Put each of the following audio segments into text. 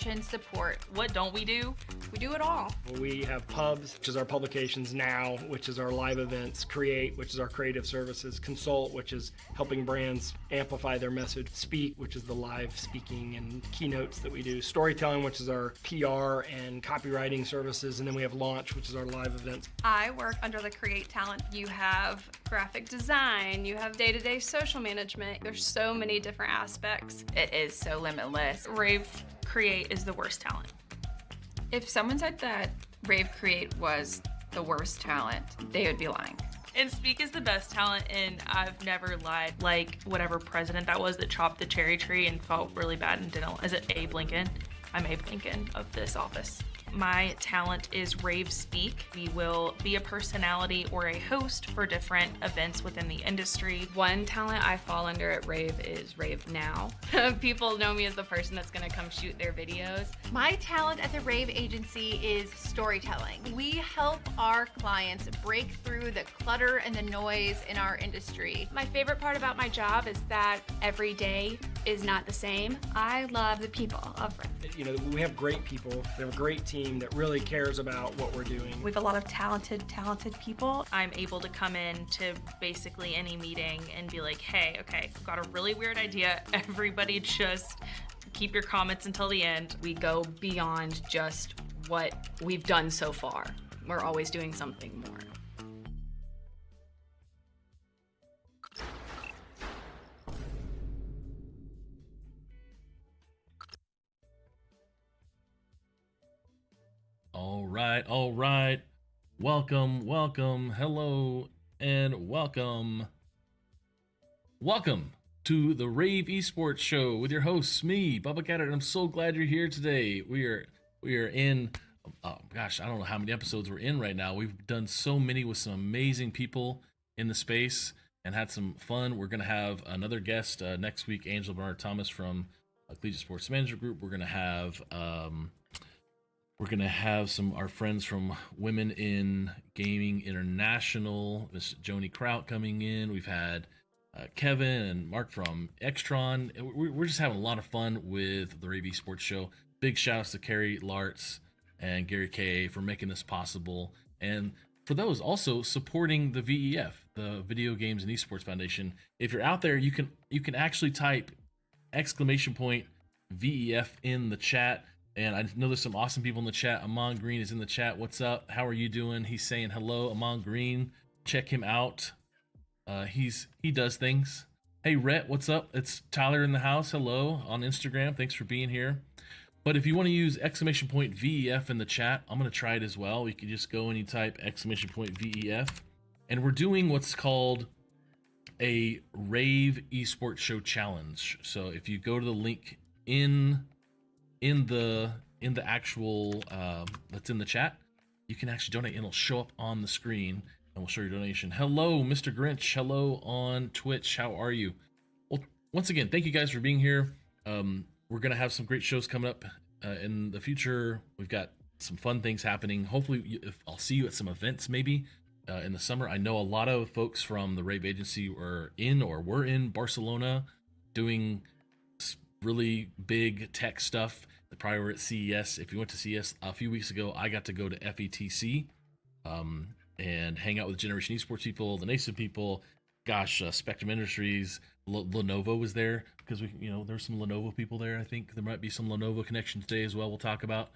education, support. What don't we do? We do it all. We have Pubs, which is our publications now, which is our live events, Create, which is our creative services, Consult, which is helping brands amplify their message, Speak, which is the live speaking and keynotes that we do, Storytelling, which is our PR and copywriting services, and then we have Launch, which is our live events. I work under the Create talent. You have graphic design, you have day-to-day social management. There's so many different aspects. It is so limitless. rAVe Create is the worst talent. If someone said that rAVe Create was the worst talent, they would be lying. And Speak is the best talent, and I've never lied. Like whatever president that was that chopped the cherry tree and felt really bad and didn't. Is it Abe Lincoln? I'm Abe Lincoln of this office. My talent is rAVe Speak. We will be a personality or a host for different events within the industry. One talent I fall under at rAVe is rAVe Now. People know me as the person that's gonna come shoot their videos. My talent at the rAVe agency is storytelling. We help our clients break through the clutter and the noise in our industry. My favorite part about my job is that every day is not the same. I love the people of rAVe. You know, we have great people, we have a great team that really cares about what we're doing. We have a lot of talented people. I'm able to come in to basically any meeting and be like, hey, okay, I've got a really weird idea. Everybody just keep your comments until the end. We go beyond just what we've done so far. We're always doing something more. All right. Welcome, hello, and welcome. Welcome to the rAVe Esports Show with your hosts, me, Bubba Gaeddert, and I'm so glad you're here today. We are in, oh gosh, I don't know how many episodes we're in right now. We've done so many with some amazing people in the space and had some fun. We're going to have another guest next week, Angela Bernard Thomas from Collegiate Sports Management Group. We're going to have some our friends from Women in Gaming International, Miss Joni Kraut coming in. We've had Kevin and Mark from Extron. We're just having a lot of fun with the rAVe Esports Show. Big shout outs to Carrie Lartz and Gary K for making this possible, and for those also supporting the VEF, the Video Games and Esports Foundation. If you're out there, you can actually type !VEF in the chat. And I know there's some awesome people in the chat. Amon Green is in the chat. What's up? How are you doing? He's saying hello. Amon Green, check him out. He does things. Hey Rhett, what's up? It's Tyler in the house. Hello on Instagram. Thanks for being here. But if you want to use !VEF in the chat, I'm gonna try it as well. You can just go and you type !VEF, and we're doing what's called a rAVe Esports Show challenge. So if you go to the link in the actual that's in the chat, you can actually donate and it'll show up on the screen and we'll show your donation. Hello, Mr. Grinch. Hello on Twitch. How are you? Well, once again, thank you guys for being here. We're gonna have some great shows coming up in the future. We've got some fun things happening. Hopefully, I'll see you at some events maybe in the summer. I know a lot of folks from the rAVe agency were in Barcelona doing really big tech stuff. They probably were at CES. If you went to CES a few weeks ago, I got to go to FETC and hang out with Generation Esports people, the Nascent people. Gosh, Spectrum Industries, Lenovo was there because there's some Lenovo people there. I think there might be some Lenovo connections today as well. We'll talk about.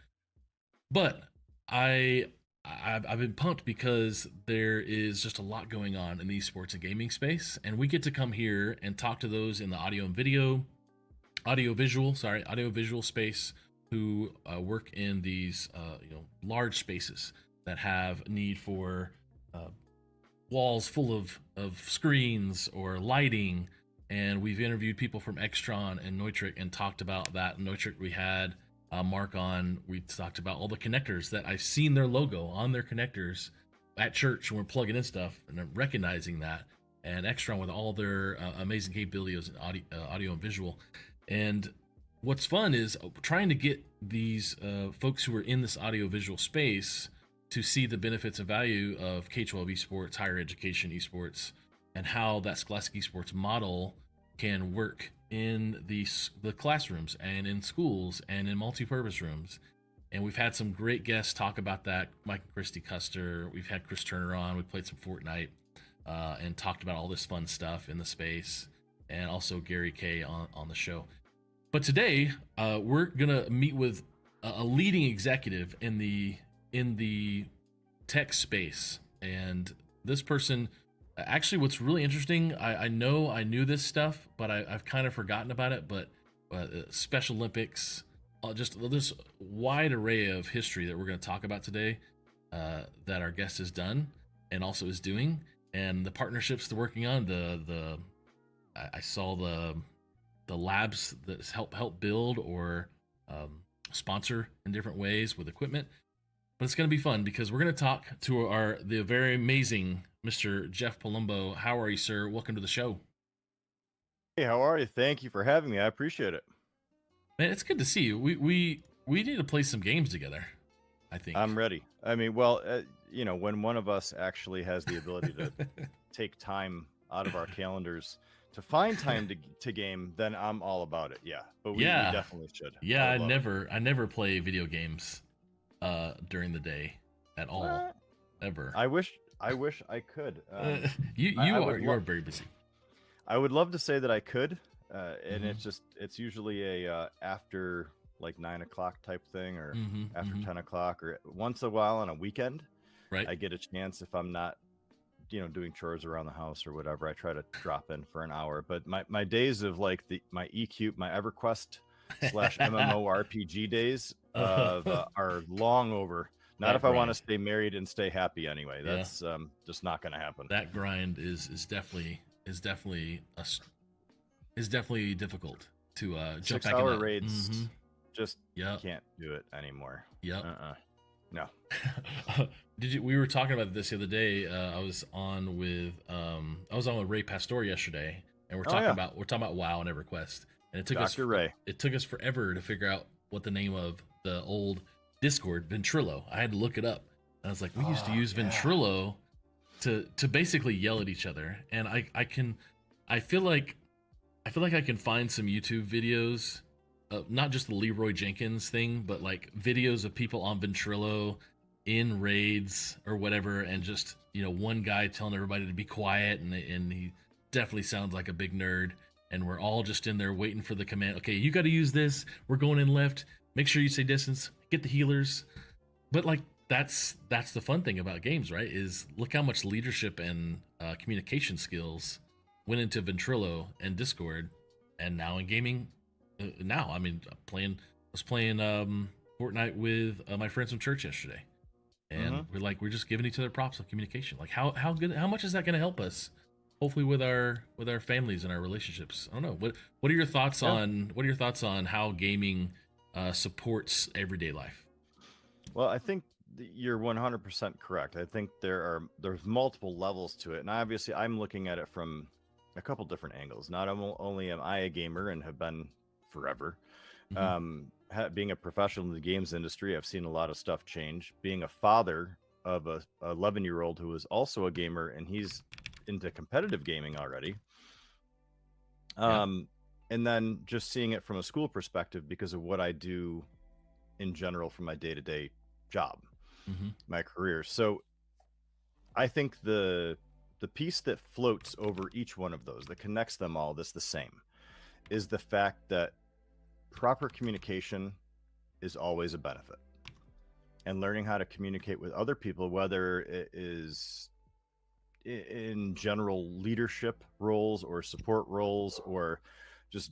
But I've been pumped because there is just a lot going on in the esports and gaming space, and we get to come here and talk to those in the audio visual space who work in these large spaces that have need for walls full of screens or lighting. And we've interviewed people from Extron and Neutrik and talked about that. Neutrik, we had Mark on. We talked about all the connectors that I've seen their logo on their connectors at church when we're plugging in stuff, and I'm recognizing that. And Extron with all their amazing capabilities in audio and visual. And what's fun is trying to get these folks who are in this audio-visual space to see the benefits and value of K-12 esports, higher education esports, and how that Scholastic esports model can work in the classrooms and in schools and in multi-purpose rooms. And we've had some great guests talk about that. Mike and Christy Custer. We've had Chris Turner on. We played some Fortnite and talked about all this fun stuff in the space, and also Gary Kay on the show. But today we're gonna meet with a leading executive in the tech space, and this person. Actually, what's really interesting, I know I knew this stuff, but I've kind of forgotten about it. But Special Olympics, just this wide array of history that we're going to talk about today, that our guest has done and also is doing, and the partnerships they're working on. I saw the labs that help build or sponsor in different ways with equipment. But it's going to be fun because we're going to talk to the very amazing Mr. Jeff Palumbo. How are you, sir? Welcome to the show. Hey, how are you? Thank you for having me. I appreciate it. Man, it's good to see you. We need to play some games together, I think. I'm ready. I mean, well, when one of us actually has the ability to take time out of our calendars to find time to game, then I'm all about it. Yeah, but we definitely should. Yeah, I never play video games during the day at all, ever. I wish I could. You are very busy. I would love to say that I could, and it's usually a after like 9 o'clock type thing, or after 10 o'clock, or once in a while on a weekend. Right. I get a chance if I'm not, doing chores around the house or whatever. I try to drop in for an hour. But my days of like my EQ, my EverQuest / MMORPG days are long over. Not if I want to stay married and stay happy anyway. That's just not going to happen. That grind is definitely difficult to jump back in. 6-hour raids. Just can't do it anymore. Yep. No. We were talking about this the other day. I was on with Ray Pastor yesterday, and we're talking about WoW and EverQuest. And it took us forever to figure out what the name of the old Discord, Ventrilo. I had to look it up. And I was like, we used to use Ventrilo to basically yell at each other. And I feel like I can find some YouTube videos, not just the Leroy Jenkins thing, but like videos of people on Ventrilo in raids or whatever, and just one guy telling everybody to be quiet, and he definitely sounds like a big nerd. And we're all just in there waiting for the command. Okay, you got to use this. We're going in left. Make sure you stay distance. Get the healers. But like that's the fun thing about games, right? Is look how much leadership and communication skills went into Ventrilo and Discord, and now in gaming. I was playing Fortnite with my friends from church yesterday, and we're just giving each other props on communication. Like how much is that going to help us? Hopefully with our families and our relationships. I don't know. What are your thoughts on how gaming supports everyday life? Well, I think you're 100% correct. I think there's multiple levels to it, and obviously I'm looking at it from a couple different angles. Not only am I a gamer and have been forever, being a professional in the games industry, I've seen a lot of stuff change. Being a father of a 11-year-old who is also a gamer, and he's into competitive gaming already. And then just seeing it from a school perspective because of what I do in general for my day-to-day job, my career. So I think the piece that floats over each one of those, that connects them all, that's the same, is the fact that proper communication is always a benefit. And learning how to communicate with other people, whether it is in general leadership roles or support roles, or just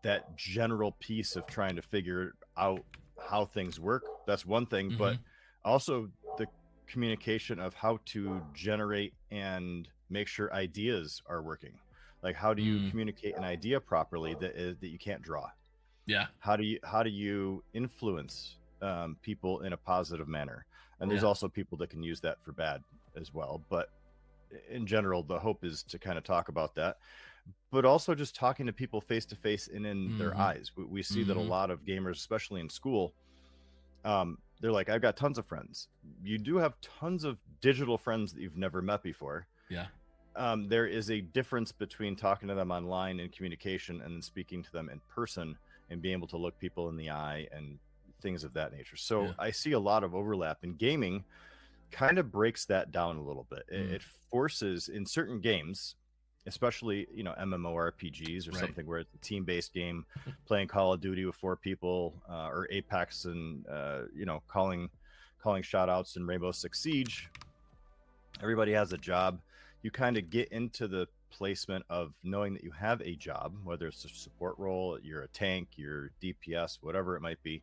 that general piece of trying to figure out how things work, that's one thing. But also the communication of how to generate and make sure ideas are working. Like, how do you communicate an idea properly that you can't draw? How do you influence people in a positive manner? And there's also people that can use that for bad as well. But in general, the hope is to kind of talk about that, but also just talking to people face to face and in their eyes. We see that a lot of gamers, especially in school, they're like, I've got tons of friends. You do have tons of digital friends that you've never met before. there is a difference between talking to them online and communication and then speaking to them in person and being able to look people in the eye and things of that nature. So Yeah. I see a lot of overlap, and gaming kind of breaks that down a little bit. It forces in certain games, especially, you know, MMORPGs or Right. something where it's a team-based game, playing Call of Duty with 4 people, or Apex and you know, calling shout outs in Rainbow Six Siege. Everybody has a job. You kind of get into the placement of knowing that you have a job, whether it's a support role, you're a tank, you're DPS, whatever it might be.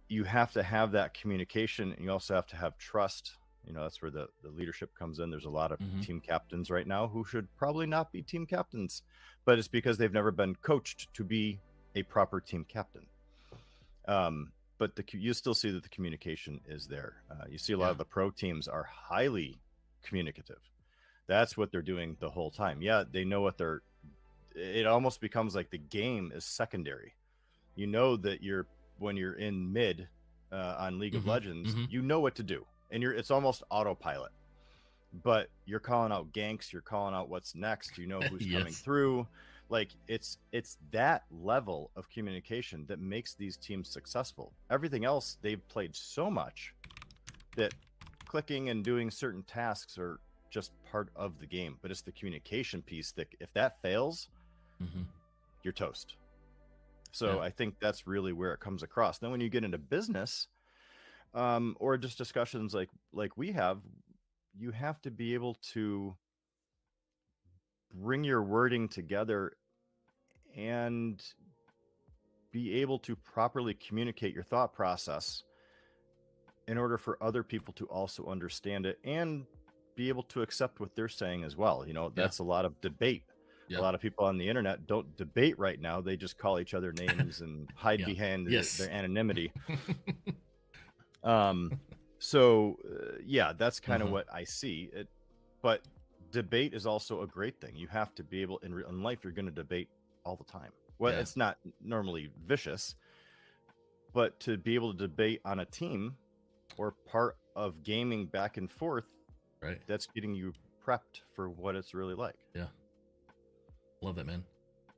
You have to have that communication, and you also have to have trust. You know, that's where the leadership comes in. There's a lot of team captains right now who should probably not be team captains, but it's because they've never been coached to be a proper team captain. But you still see that the communication is there. You see a lot of the pro teams are highly communicative. That's what they're doing the whole time. Yeah, they know what it almost becomes like the game is secondary. You know that when you're in mid on League of Legends, you know what to do, and it's almost autopilot. But you're calling out ganks, you're calling out what's next, you know who's coming through. Like it's that level of communication that makes these teams successful. Everything else, they've played so much that clicking and doing certain tasks are just part of the game, but it's the communication piece that if that fails, you're toast. So I think that's really where it comes across. Then when you get into business, or just discussions like we have, you have to be able to bring your wording together and be able to properly communicate your thought process in order for other people to also understand it and be able to accept what they're saying as well. You know, that's a lot of debate. A lot of people on the internet don't debate right now. They just call each other names and hide behind their anonymity. So that's kind of what I see. But debate is also a great thing. You have to be able in life, you're going to debate all the time. Well, it's not normally vicious, but to be able to debate on a team or part of gaming back and forth, right? That's getting you prepped for what it's really like. Yeah. Love that, man.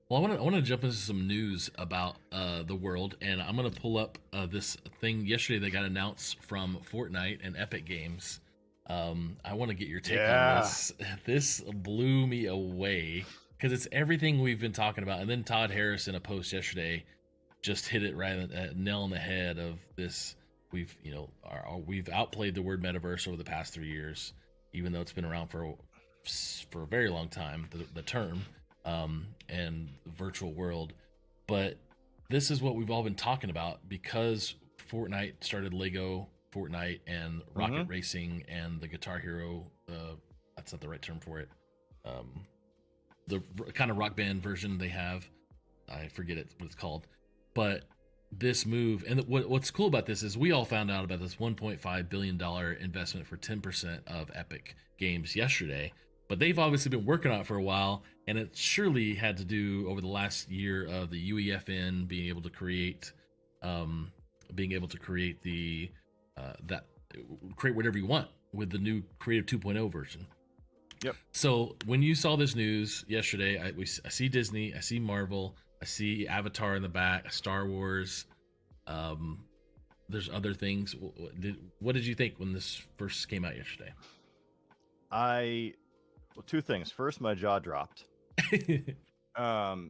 Well, I want to jump into some news about the world, and I'm going to pull up this thing yesterday that got announced from Fortnite and Epic Games. I want to get your take on this. This blew me away because it's everything we've been talking about. And then Todd Harris in a post yesterday just hit it right at nail on the head of this. We've outplayed the word metaverse over the past 3 years, even though it's been around for a very long time, the term. And the virtual world, but this is what we've all been talking about because Fortnite started Lego Fortnite and Rocket Racing and the Guitar Hero. That's not the right term for it. The kind of rock band version they have, I forget what it's called. But this move, and what's cool about this is we all found out about this $1.5 billion investment for 10% of Epic Games yesterday. But they've obviously been working on it for a while, and it surely had to do over the last year of the UEFN being able to create create whatever you want with the new Creative 2.0 version. Yep. So when you saw this news yesterday, I see Disney, I see Marvel, I see Avatar in the back, Star Wars. There's other things. What did you think when this first came out yesterday? Well, two things. First, my jaw dropped.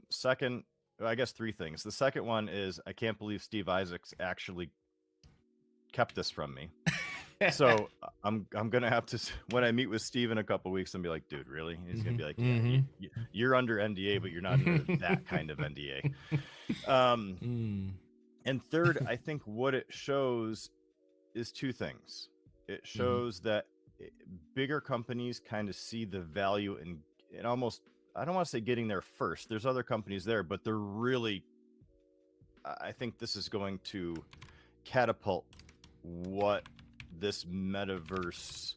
Second, I guess three things. The second one is I can't believe Steve Isaacs actually kept this from me. So I'm gonna have to, when I meet with Steve in a couple weeks, and be like, dude, really? He's gonna be like, you're under NDA, but you're not under that kind of NDA. And third, I think what it shows is two things. It shows that bigger companies kind of see the value in almost, I don't want to say getting there first. There's other companies there, but they're really, I think this is going to catapult what this metaverse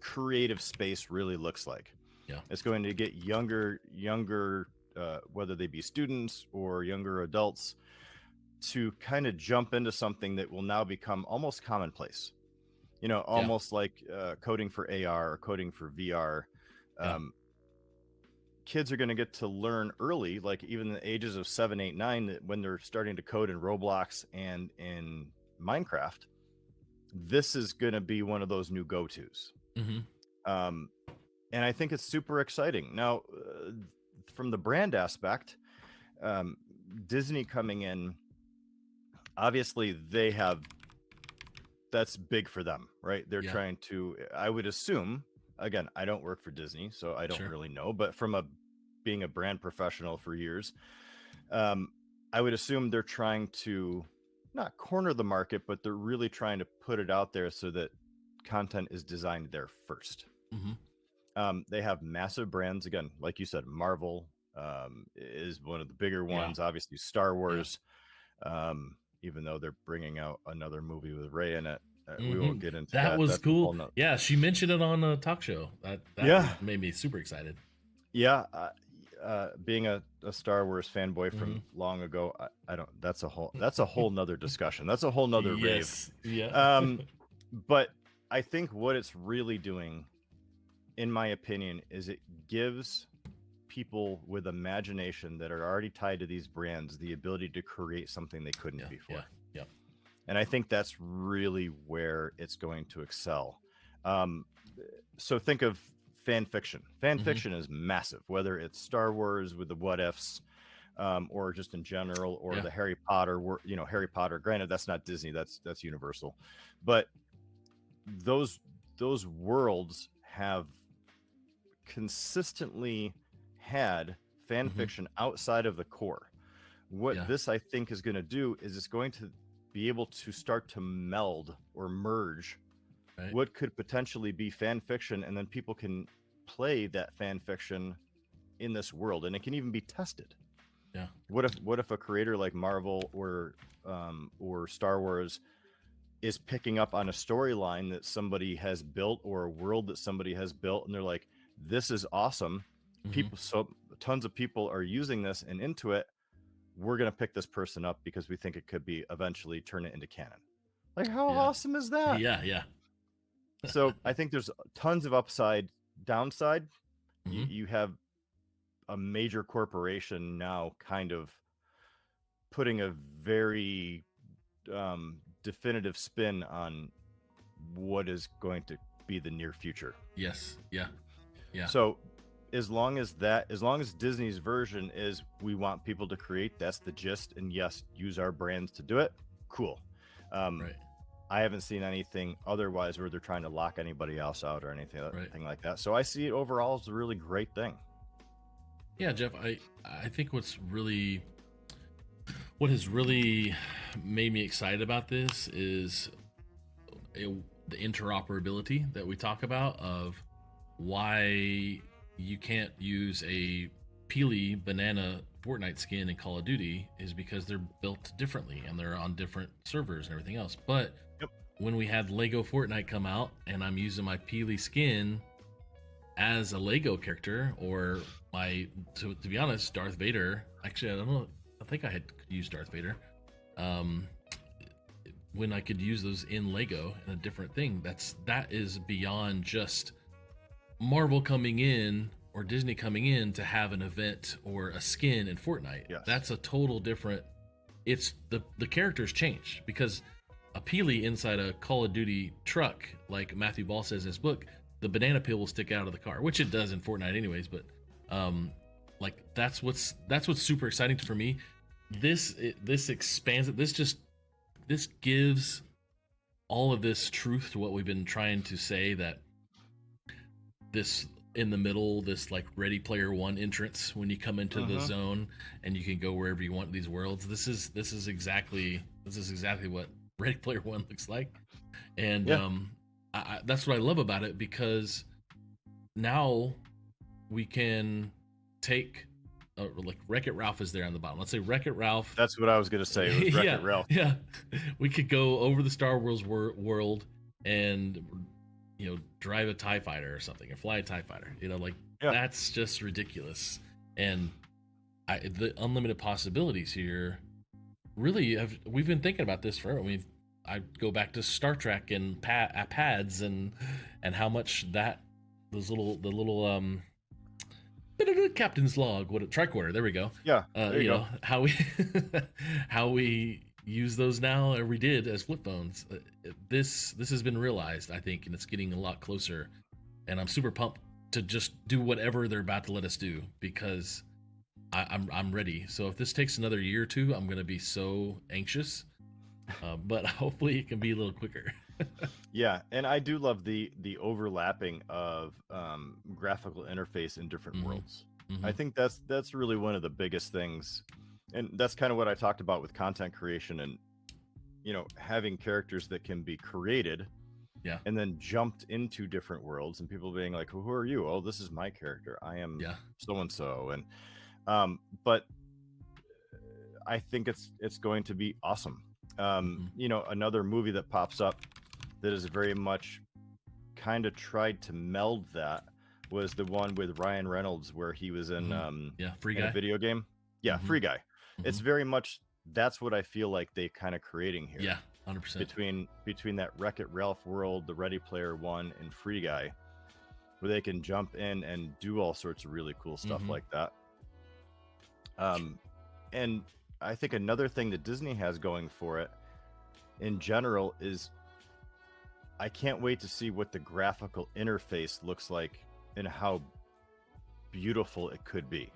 creative space really looks like. Yeah. It's going to get younger, whether they be students or younger adults, to kind of jump into something that will now become almost commonplace. almost like coding for AR or coding for VR. Kids are going to get to learn early, like even the ages of 7, 8, 9, that when they're starting to code in Roblox and in Minecraft, this is going to be one of those new go-tos. And I think it's super exciting. Now, from the brand aspect, Disney coming in, obviously that's big for them, right? They're trying to, I would assume, again, I don't work for Disney, so I don't really know, but from being a brand professional for years, I would assume they're trying to not corner the market, but they're really trying to put it out there so that content is designed there first. They have massive brands, again, like you said, Marvel is one of the bigger ones, obviously Star Wars, even though they're bringing out another movie with Rey in it. We won't get into that. That was That's cool. Yeah, she mentioned it on a talk show. That made me super excited. Yeah, being a Star Wars fanboy from long ago, I don't. That's a whole nother discussion. That's a whole nother rave. Yeah. But I think what it's really doing, in my opinion, is it gives people with imagination that are already tied to these brands the ability to create something they couldn't before. And I think that's really where it's going to excel. So think of fan fiction. Fan fiction is massive, whether it's Star Wars with the what ifs, or just in general, or the Harry Potter. Harry Potter. Granted, that's not Disney. That's Universal. But those worlds have consistently had fan fiction outside of the core. What this, I think, is going to do is it's going to be able to start to meld or merge what could potentially be fan fiction, and then people can play that fan fiction in this world, and it can even be tested. What if a creator like Marvel or Star Wars is picking up on a storyline that somebody has built or a world that somebody has built, and they're like, this is awesome. Tons of people are using this and into it. We're going to pick this person up because we think it could be eventually turn it into canon. Like, how awesome is that? So I think there's tons of upside. Downside, you have a major corporation now kind of putting a very definitive spin on what is going to be the near future. So as long as Disney's version is, we want people to create, that's the gist, and yes, use our brands to do it, cool. I haven't seen anything otherwise where they're trying to lock anybody else out or anything like that. So I see it overall as a really great thing. Yeah, Jeff, I think what has really made me excited about this is the interoperability that we talk about, of why you can't use a Peely banana Fortnite skin in Call of Duty is because they're built differently and they're on different servers and everything else. But when we had Lego Fortnite come out and I'm using my Peely skin as a Lego character, or to be honest, Darth Vader, actually, I don't know, I think I had used Darth Vader, when I could use those in Lego in a different thing, that is beyond just Marvel coming in or Disney coming in to have an event or a skin in Fortnite. That's a total different, it's the characters changed, because a Peely inside a Call of Duty truck, like Matthew Ball says in his book, the banana peel will stick out of the car, which it does in Fortnite anyways, but like that's what's super exciting for me. This expands it. This gives all of this truth to what we've been trying to say, that this in the middle, this like Ready Player One entrance, when you come into the zone and you can go wherever you want in these worlds. This is exactly what Ready Player One looks like, and that's what I love about it, because now we can take like Wreck-It Ralph is there on the bottom. Let's say Wreck-It Ralph. That's what I was gonna say. It was Wreck-It Ralph. Yeah, we could go over the Star Wars world and drive a TIE fighter or something, or fly a TIE fighter. That's just ridiculous. And the unlimited possibilities here, really, we've been thinking about this forever. I mean, I go back to Star Trek and pads and how much the little captain's log, what a tricorder, there we go. Yeah, there you go. know how we how we use those now, or we did as flip phones. This has been realized, I think, and it's getting a lot closer, and I'm super pumped to just do whatever they're about to let us do, because I'm ready. So if this takes another year or two, I'm gonna be so anxious, but hopefully it can be a little quicker. Yeah, and I do love the overlapping of graphical interface in different worlds. I think that's really one of the biggest things, and that's kind of what I talked about with content creation, and having characters that can be created, and then jumped into different worlds, and people being like, "Who are you?" "Oh, this is my character. I am so and so," and but I think it's going to be awesome. Another movie that pops up that is very much kind of tried to meld that was the one with Ryan Reynolds, where he was in Free in Guy, a video game. Free Guy. It's very much, that's what I feel like they kind of creating here. 100%. Between that Wreck-It Ralph world, the Ready Player One, and Free Guy, where they can jump in and do all sorts of really cool stuff like that. And I think another thing that Disney has going for it in general is, I can't wait to see what the graphical interface looks like and how beautiful it could be.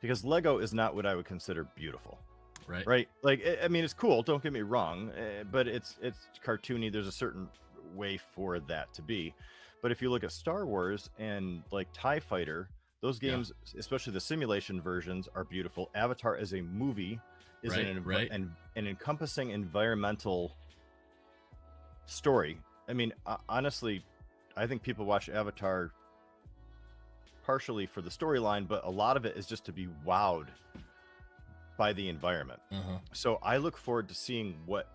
Because Lego is not what I would consider beautiful. Right? Like, I mean, it's cool, don't get me wrong, but it's cartoony. There's a certain way for that to be. But if you look at Star Wars and like TIE Fighter, those games, especially the simulation versions, are beautiful. Avatar as a movie is an encompassing environmental story. I mean, honestly, I think people watch Avatar partially for the storyline, but a lot of it is just to be wowed by the environment. So I look forward to seeing what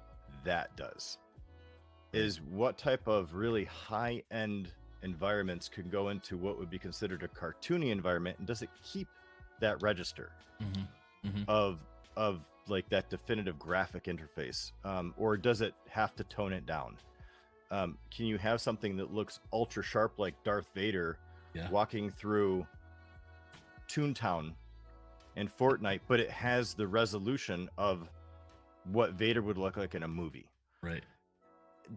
that does. Is what type of really high-end environments could go into what would be considered a cartoony environment, and does it keep that register of like that definitive graphic interface, or does it have to tone it down? Can you have something that looks ultra sharp like Darth Vader walking through Toontown in Fortnite, but it has the resolution of what Vader would look like in a movie?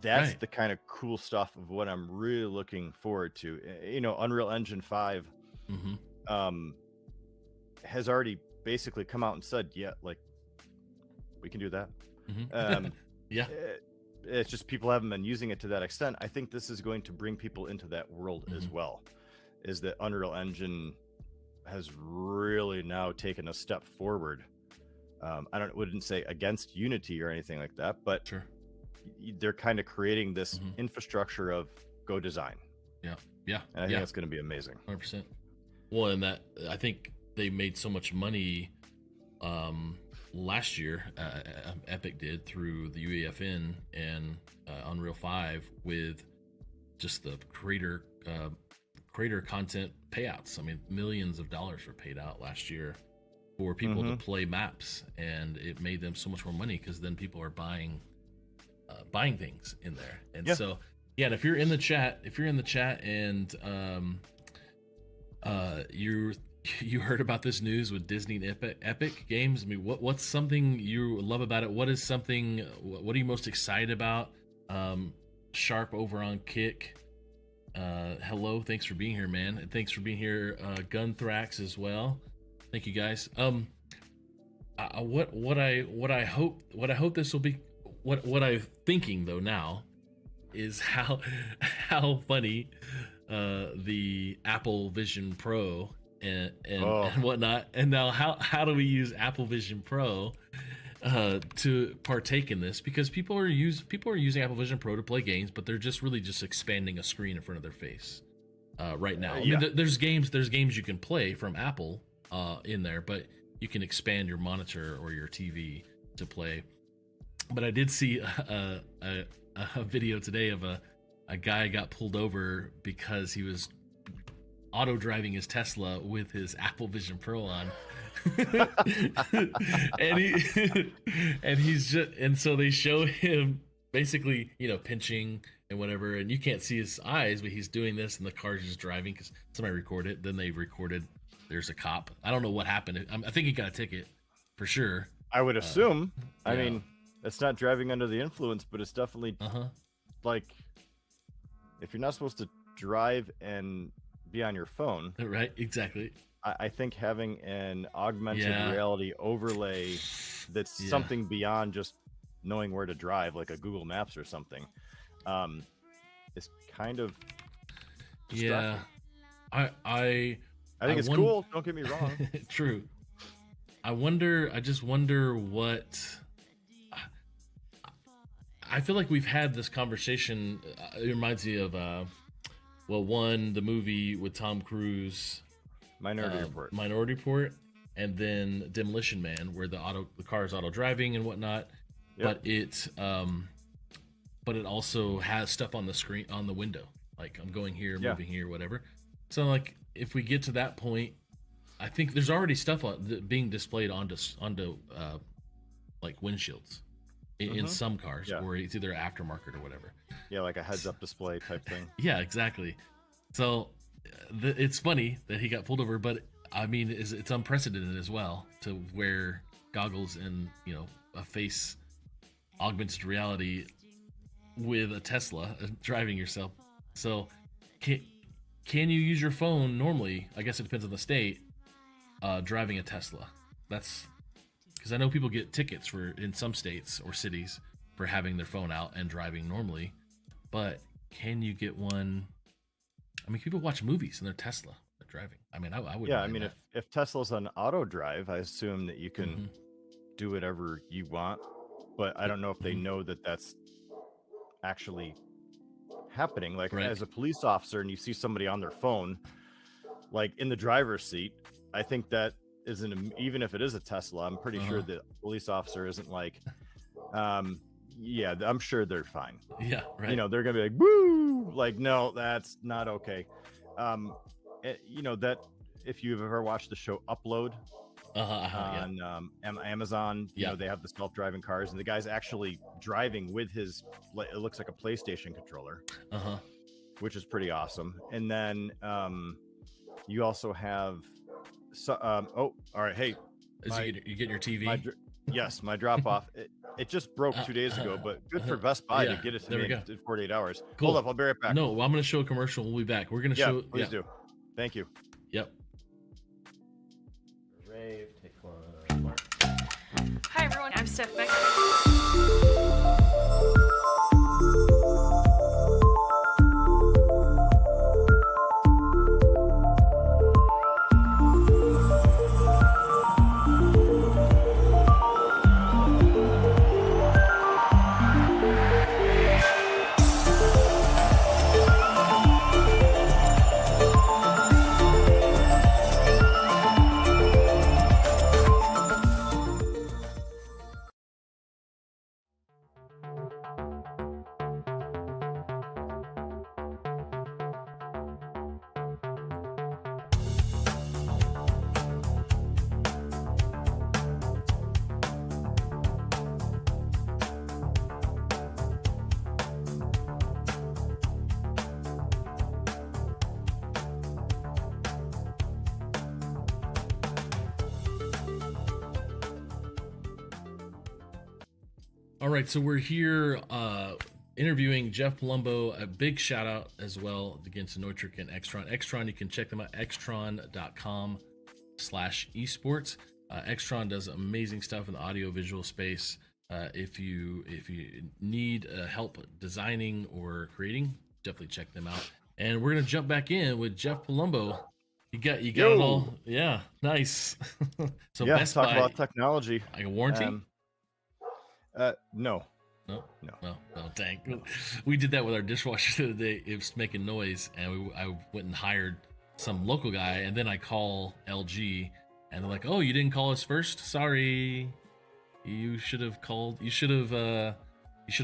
That's the kind of cool stuff of what I'm really looking forward to. Unreal Engine 5 has already basically come out and said, like, we can do that. It's just people haven't been using it to that extent. I think this is going to bring people into that world as well. Is that Unreal Engine has really now taken a step forward. I wouldn't say against Unity or anything like that, but they're kind of creating this infrastructure of go design. And I think that's going to be amazing. 100%. Well, and that, I think they made so much money last year, Epic did, through the UEFN and Unreal 5, with just the creator content payouts. I mean, millions of dollars were paid out last year for people to play maps, and it made them so much more money, because then people are buying things in there. And so and if you're in the chat and you heard about this news with Disney and Epic Games, I mean, what's something you love about it? What are you most excited about? Sharp over on Kick, hello, thanks for being here, man, and thanks for being here, Gunthrax as well. Thank you, guys. What I hope this will be, what I'm thinking though now is how funny the Apple Vision Pro and whatnot, and now how do we use Apple Vision Pro to partake in this? Because people are using Apple Vision Pro to play games, but they're just really just expanding a screen in front of their face right now. I mean, there's games you can play from Apple in there, but you can expand your monitor or your TV to play. But I did see a video today of a guy got pulled over because he was auto driving his Tesla with his Apple Vision Pro on. and so they show him basically, pinching and whatever, and you can't see his eyes, but he's doing this, and the car's just driving because somebody recorded it. Then they recorded there's a cop. I don't know what happened. I think he got a ticket for sure. I would assume. I yeah. mean, it's not driving under the influence, but it's definitely like if you're not supposed to drive and be on your phone. Right, exactly. I think having an augmented reality overlay that's something beyond just knowing where to drive, like a Google Maps or something, is kind of distracting. I think it's cool. Don't get me wrong. True. I just wonder what. I feel like we've had this conversation. It reminds me of, the movie with Tom Cruise, Minority Report, and then Demolition Man, where the car is auto driving and whatnot. Yep. But it also has stuff on the screen, on the window, like I'm going here, moving here, whatever. So like if we get to that point, I think there's already stuff being displayed onto like windshields in some cars, or it's either aftermarket or whatever. Yeah, like a heads-up display type thing. Yeah, exactly. So it's funny that he got pulled over, but I mean, it's unprecedented as well to wear goggles and a face augmented reality with a Tesla driving yourself. So can you use your phone normally? I guess it depends on the state. Driving a Tesla. That's because I know people get tickets in some states or cities for having their phone out and driving normally, but can you get one? I mean, people watch movies in their Tesla driving. I mean, I would. Yeah, I mean, if Tesla's on auto drive, I assume that you can do whatever you want, but I don't know if they know that that's actually happening. Like as a police officer, and you see somebody on their phone, like in the driver's seat, I think that isn't, even if it is a Tesla, I'm pretty sure the police officer isn't like, I'm sure they're fine. Yeah, right. They're gonna be like, woo, like, no, that's not okay. That if you've ever watched the show Upload on Amazon, they have the self-driving cars, and the guy's actually driving with his, it looks like a PlayStation controller, which is pretty awesome. And then you also have all right, hey, you get your TV. Yes, my drop off. It just broke 2 days ago, but good for Best Buy to get it to me in 48 hours. Cool. Hold up, I'll be right back. No, I'm going to show a commercial. We'll be back. We're going to show. Please do. Thank you. Yep. rAVe, take one, Mark. Hi everyone, I'm Steph Beck. All right, so we're here interviewing Jeff Palumbo. A big shout out as well again to Neutrik and Extron. Extron, you can check them out, extron.com/esports. Extron does amazing stuff in the audio visual space. If you need help designing or creating, definitely check them out. And we're gonna jump back in with Jeff Palumbo. You got it all. Yeah, nice. So Best Buy, about technology. Like a warranty? No. No, dang. We did that with our dishwasher the other day. It was making noise, and I went and hired some local guy, and then I call LG, and they're like, "Oh, you didn't call us first? Sorry. You should have called. You should have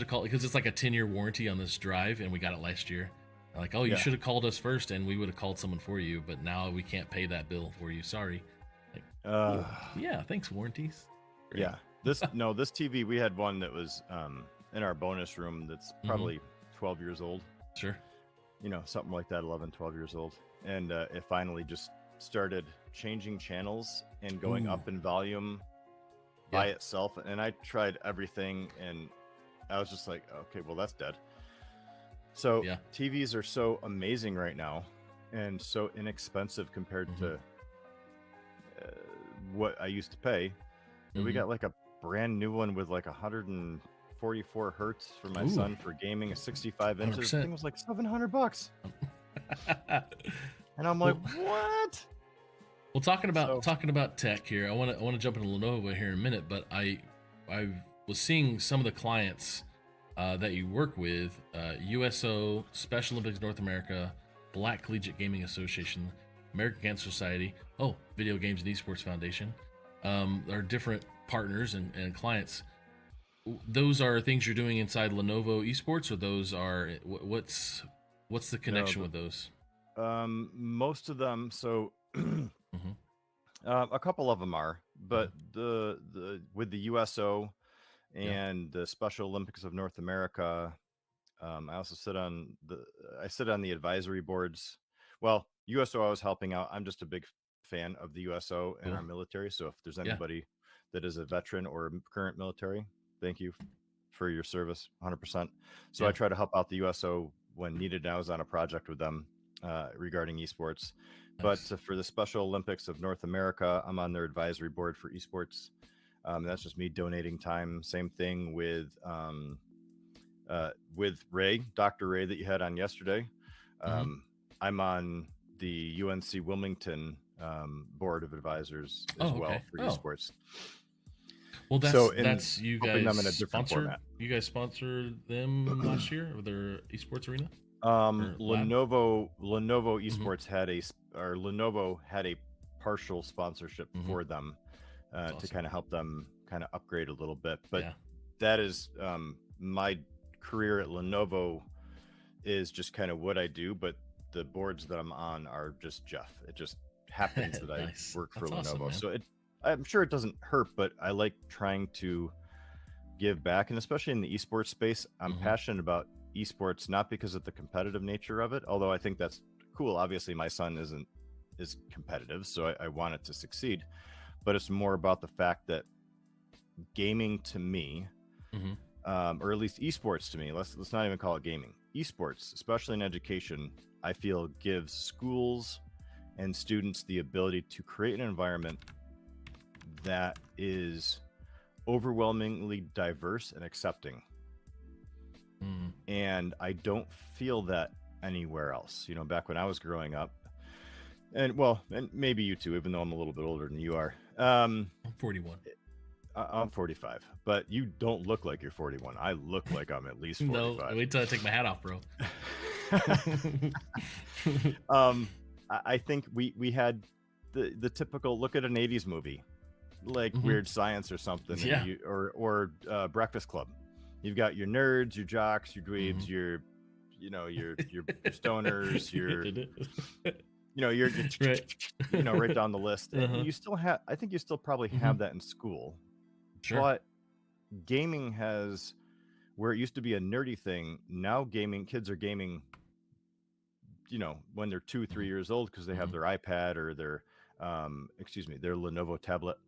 called because it's like a 10-year warranty on this drive, and we got it last year. Like, oh, you should have called us first, and we would have called someone for you, but now we can't pay that bill for you. Sorry. Like, yeah, thanks, warranties. Great. Yeah. This TV, we had one that was in our bonus room that's probably 12 years old. Sure. You know, something like that, 11, 12 years old. And it finally just started changing channels and going up in volume by itself. And I tried everything, and I was just like, okay, well, that's dead. So TVs are so amazing right now and so inexpensive compared to what I used to pay. And we got like a brand new one with like 144 hertz for my son for gaming, a 65 inches. I think it was like $700. And I'm like, what? Well, talking about tech here, I want to jump into Lenovo here in a minute, but I was seeing some of the clients that you work with, USO, Special Olympics North America, Black Collegiate Gaming Association, American Cancer Society, Video Games and Esports Foundation, are different partners and clients. Those are things you're doing inside Lenovo Esports, or those are what's the connection with those? Most of them. So a couple of them are, but the with the USO and the Special Olympics of North America, I also sit on the advisory boards. Well, USO I was helping out. I'm just a big fan of the USO and our military. So if there's anybody that is a veteran or current military, thank you for your service, 100%. So I try to help out the USO when needed. I was on a project with them regarding esports. Nice. But for the Special Olympics of North America, I'm on their advisory board for esports. That's just me donating time. Same thing with Ray, Dr. Ray, that you had on yesterday. I'm on the UNC Wilmington board of advisors as well for esports. Well, that's you guys them in a different format. You guys sponsored them last year with their esports arena. Lenovo Esports had Lenovo had a partial sponsorship for them to kind of help them kind of upgrade a little bit. But that is my career at Lenovo is just kind of what I do. But the boards that I'm on are just Jeff. It just happens that I work for Lenovo. Awesome, so I'm sure it doesn't hurt, but I like trying to give back. And especially in the esports space, I'm passionate about esports, not because of the competitive nature of it, although I think that's cool. Obviously my son is competitive, so I want it to succeed, but it's more about the fact that gaming to me, or at least esports to me, let's not even call it gaming, esports, especially in education, I feel gives schools and students the ability to create an environment that is overwhelmingly diverse and accepting. And I don't feel that anywhere else. You know, back when I was growing up, and maybe you too, even though I'm a little bit older than you are. I'm 41. I'm 45, but you don't look like you're 41. I look like I'm at least 45. No, wait till I take my hat off, bro. I think we had the typical look at an 80s movie, like Weird Science or something, or Breakfast Club. You've got your nerds, your jocks, your dweebs, your stoners, your right down the list. And you still have, I think you still probably have that in school. Sure. But gaming has, where it used to be a nerdy thing, now kids are gaming, when they're 2-3 years old, because they have their iPad or their Lenovo tablet.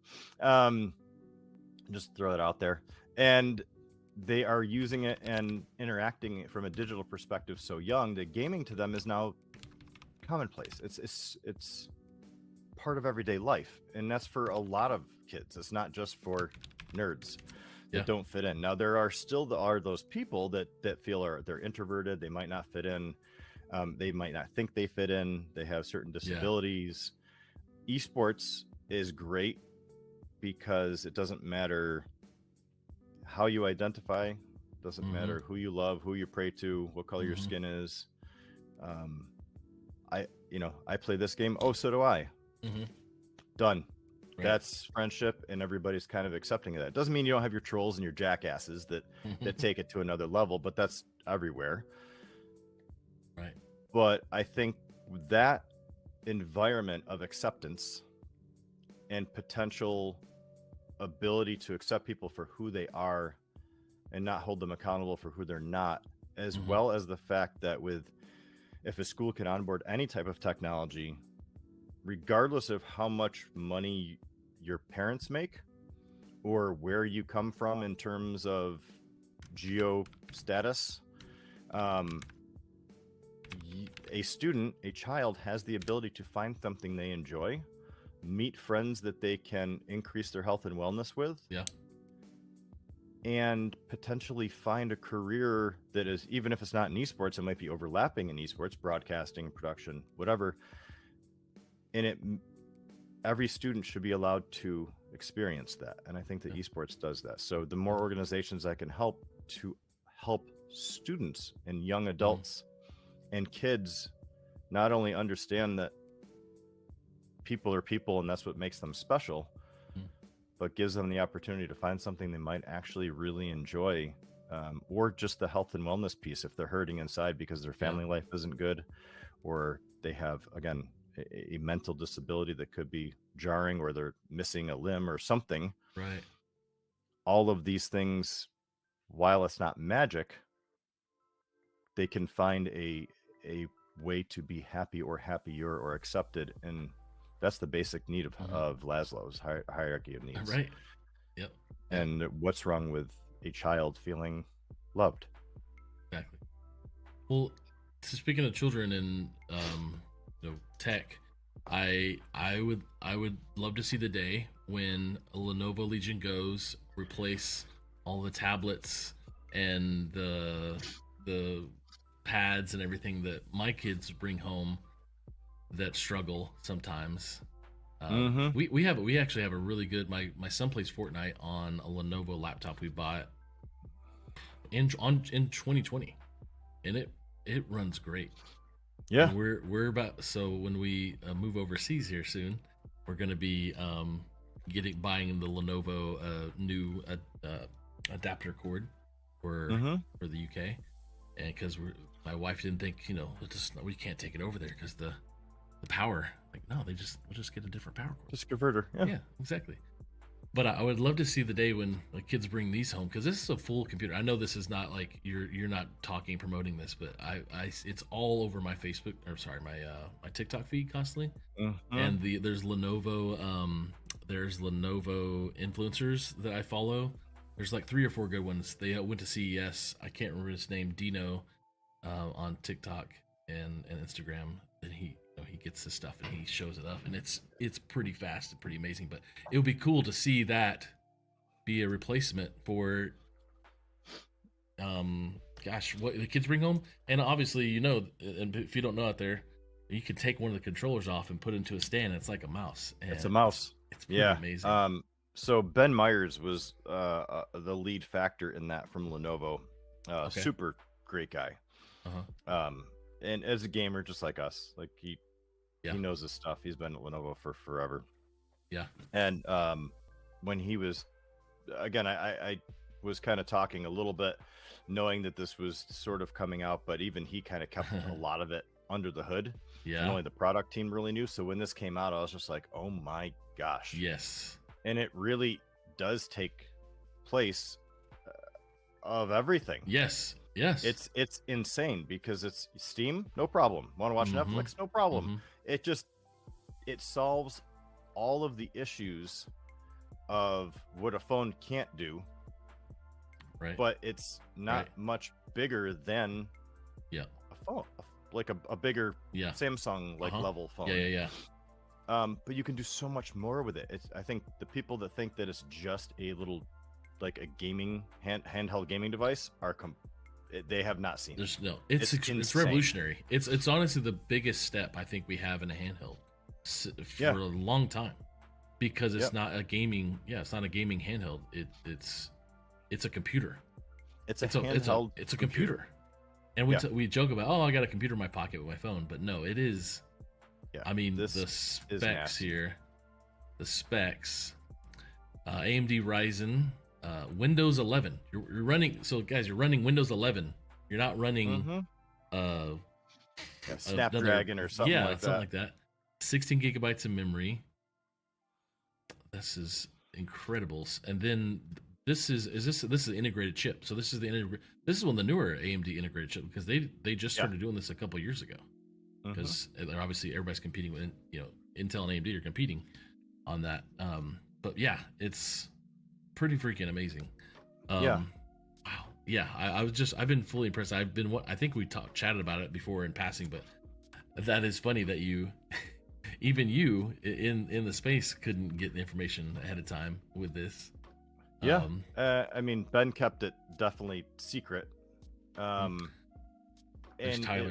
Just throw it out there. And they are using it and interacting from a digital perspective so young that gaming to them is now commonplace. It's part of everyday life, and that's for a lot of kids. It's not just for nerds that don't fit in. Now there are those people that feel they're introverted, they might not fit in, they might not think they fit in, they have certain disabilities. Esports is great because it doesn't matter how you identify, doesn't matter who you love, who you pray to, what color your skin is. I play this game. Oh, so do I. Done. Right. That's friendship, and everybody's kind of accepting of that. It doesn't mean you don't have your trolls and your jackasses that take it to another level, but that's everywhere. Right. But I think that environment of acceptance and potential ability to accept people for who they are and not hold them accountable for who they're not, as well as the fact that if a school can onboard any type of technology, regardless of how much money your parents make or where you come from in terms of geo status, a child has the ability to find something they enjoy, meet friends that they can increase their health and wellness with, and potentially find a career that is, even if it's not in esports, it might be overlapping in esports, broadcasting, production, whatever. And every student should be allowed to experience that. And I think that esports does that. So the more organizations that can help students and young adults and kids not only understand that people are people and that's what makes them special, but gives them the opportunity to find something they might actually really enjoy, or just the health and wellness piece if they're hurting inside because their family life isn't good, or they have, again, a mental disability that could be jarring, or they're missing a limb or something. Right. All of these things, while it's not magic, they can find a way to be happy or happier or accepted, and that's the basic need of Maslow's hierarchy of needs. Right. Yep. And what's wrong with a child feeling loved? Exactly. Well, so speaking of children and tech, I would love to see the day when a Lenovo Legion Go's replace all the tablets and the pads and everything that my kids bring home that struggle sometimes. We actually have a really good, my son plays Fortnite on a Lenovo laptop we bought in 2020, and it runs great. And we're about, so when we move overseas here soon, we're going to be buying the Lenovo new adapter cord for the UK, and because my wife didn't think, we can't take it over there because the power, like, no, we'll just get a different power cord. Just converter. Yeah, exactly. But I would love to see the day when the kids bring these home, because this is a full computer. I know this is not like you're not promoting this, but it's all over my Facebook, or sorry, my TikTok feed constantly. And there's Lenovo influencers that I follow. There's like 3 or 4 good ones. They went to CES. I can't remember his name, Dino, on TikTok and Instagram, and he gets this stuff and he shows it up, and it's pretty fast and pretty amazing. But it would be cool to see that be a replacement for what the kids bring home. And obviously, and if you don't know out there, you could take one of the controllers off and put it into a stand, and it's like a mouse. It's a mouse. It's pretty amazing. So Ben Myers was the lead factor in that from Lenovo. Super great guy. And as a gamer, just like us, like he knows his stuff. He's been at Lenovo for forever. Yeah. And when he was, again, I was kind of talking a little bit, knowing that this was sort of coming out, but even he kind of kept a lot of it under the hood. Yeah. And only the product team really knew. So when this came out, I was just like, oh my gosh. Yes. And it really does take place of everything. Yes. It's insane, because it's Steam, no problem. Want to watch Netflix, no problem. It solves all of the issues of what a phone can't do. Right. But it's not much bigger than a phone, like a bigger Samsung level phone. Yeah. But you can do so much more with it. I think the people that think that it's just a little, like a gaming handheld gaming device they have not seen. It's revolutionary. It's honestly the biggest step I think we have in a handheld for a long time, because it's not a gaming. Yeah, it's not a gaming handheld. It's a computer. It's a handheld. It's a computer. And we joke about, I got a computer in my pocket with my phone, but no, it is. Yeah, I mean, the specs here. The specs. AMD Ryzen. Windows 11. You're running. So guys, you're running Windows 11. You're not running Snapdragon or something like that. Something like that. 16 gigabytes of memory. This is incredible. And then this is an integrated chip. So this is this is one of the newer AMD integrated chip, because they just started doing this a couple of years ago. Because obviously everybody's competing with, Intel and AMD are competing on that. But yeah, it's pretty freaking amazing. Wow. Yeah, I've been fully impressed. I think we chatted about it before in passing, but that is funny that even you in the space couldn't get the information ahead of time with this. Yeah. I mean, Ben kept it definitely secret. And Tyler.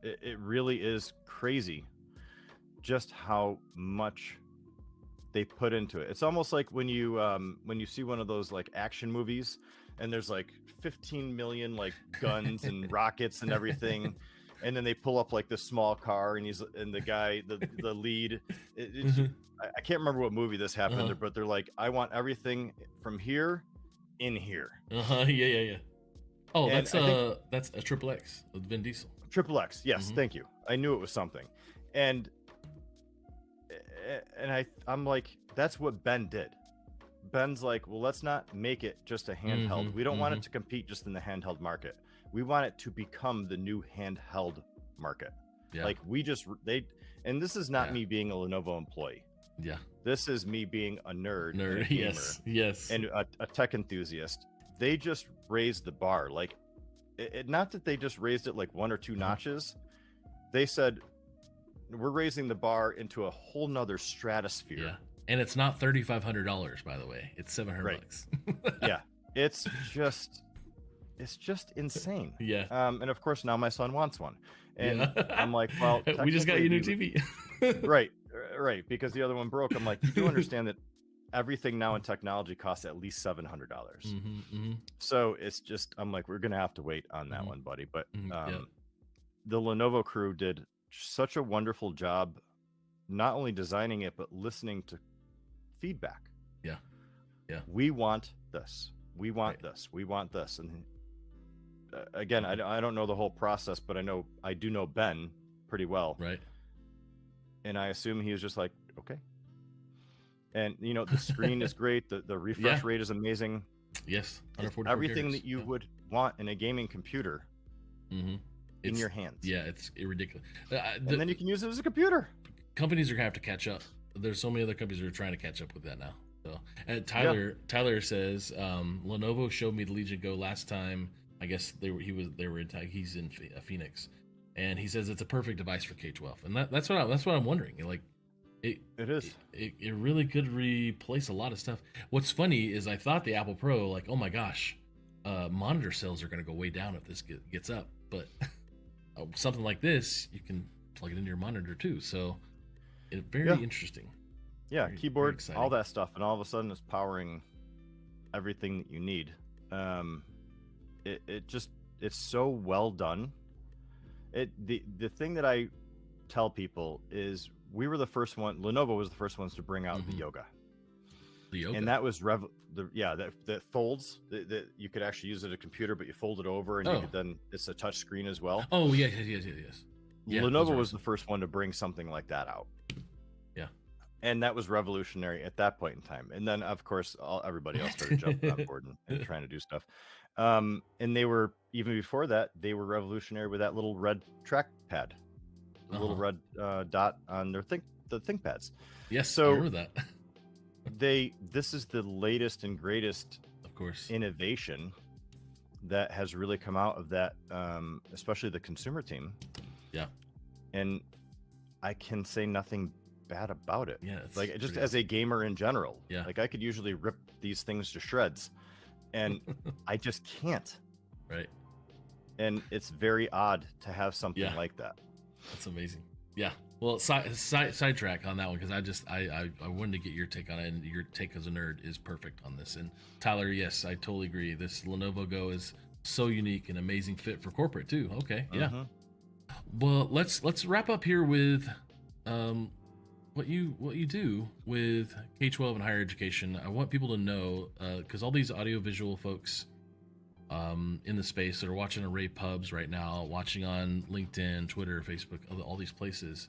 it really is crazy just how much they put into it. It's almost like when you see one of those like action movies and there's like 15 million like guns and rockets and everything, and then they pull up like this small car and the guy, the lead, I can't remember what movie this happened under, but they're like, I want everything from here in here. Yeah. Oh, and that's a Triple X with Vin Diesel. Triple X, yes, thank you. I knew it was something. And I'm like, that's what Ben did. Ben's like, well, let's not make it just a handheld. We don't want it to compete just in the handheld market. We want it to become the new handheld market. Yeah. Like and this is not me being a Lenovo employee. Yeah. This is me being a nerd and a gamer, yes. And a tech enthusiast. They just raised the bar. Like, not that they just raised it like one or two notches. They said, we're raising the bar into a whole nother stratosphere. Yeah. And it's not $3,500, by the way. It's $700. Yeah. It's just insane. Yeah. And of course now my son wants one. And I'm like, well, we just got you a new TV. Right. Because the other one broke. I'm like, you do understand that everything now in technology costs at least $700. So it's just, I'm like, we're going to have to wait on that one, buddy. But the Lenovo crew did such a wonderful job, not only designing it, but listening to feedback. Yeah. We want this. We want this. We want this. And again, I don't know the whole process, but I do know Ben pretty well. Right. And I assume he was just like, okay. And the screen is great. The refresh rate is amazing. Yes. Everything that you would want in a gaming computer in your hands. Yeah, it's ridiculous. And then you can use it as a computer. Companies are gonna have to catch up. There's so many other companies that are trying to catch up with that now. So, and Tyler says, Lenovo showed me the Legion Go last time. I guess he's in Phoenix, and he says it's a perfect device for K-12, and that's what I'm wondering. Like, it is. It really could replace a lot of stuff. What's funny is I thought the Apple Pro, like, oh my gosh, monitor sales are gonna go way down if this gets up, but something like this, you can plug it into your monitor too. So it's very interesting. Yeah, keyboard, all that stuff, and all of a sudden it's powering everything that you need. It's so well done. The thing that I tell people is Lenovo was the first ones to bring out the Yoga. The Yoga. And that was that folds, that you could actually use it as a computer, but you fold it over and you could then, it's a touch screen as well. Oh, yes. Yeah, Lenovo was the first one to bring something like that out. Yeah. And that was revolutionary at that point in time. And then, of course, everybody else started jumping on board and trying to do stuff. And they were, even before that, they were revolutionary with that little red trackpad, the little red dot on the ThinkPads. Yes, so I remember that. This is the latest and greatest, of course, innovation that has really come out of that, especially the consumer team. Yeah. And I can say nothing bad about it. Yeah. Like, just as a gamer in general. Yeah. Like, I could usually rip these things to shreds, and I just can't. Right. And it's very odd to have something like that. That's amazing. Yeah. Well, sidetrack on that one, because I wanted to get your take on it, and your take as a nerd is perfect on this. And Tyler, yes, I totally agree. This Lenovo Go is so unique and amazing fit for corporate too. Okay. Yeah. Well, let's wrap up here with what you do with K-12 and higher education. I want people to know, because all these audiovisual folks in the space that are watching on rAVe Pubs right now, watching on LinkedIn, Twitter, Facebook, all these places.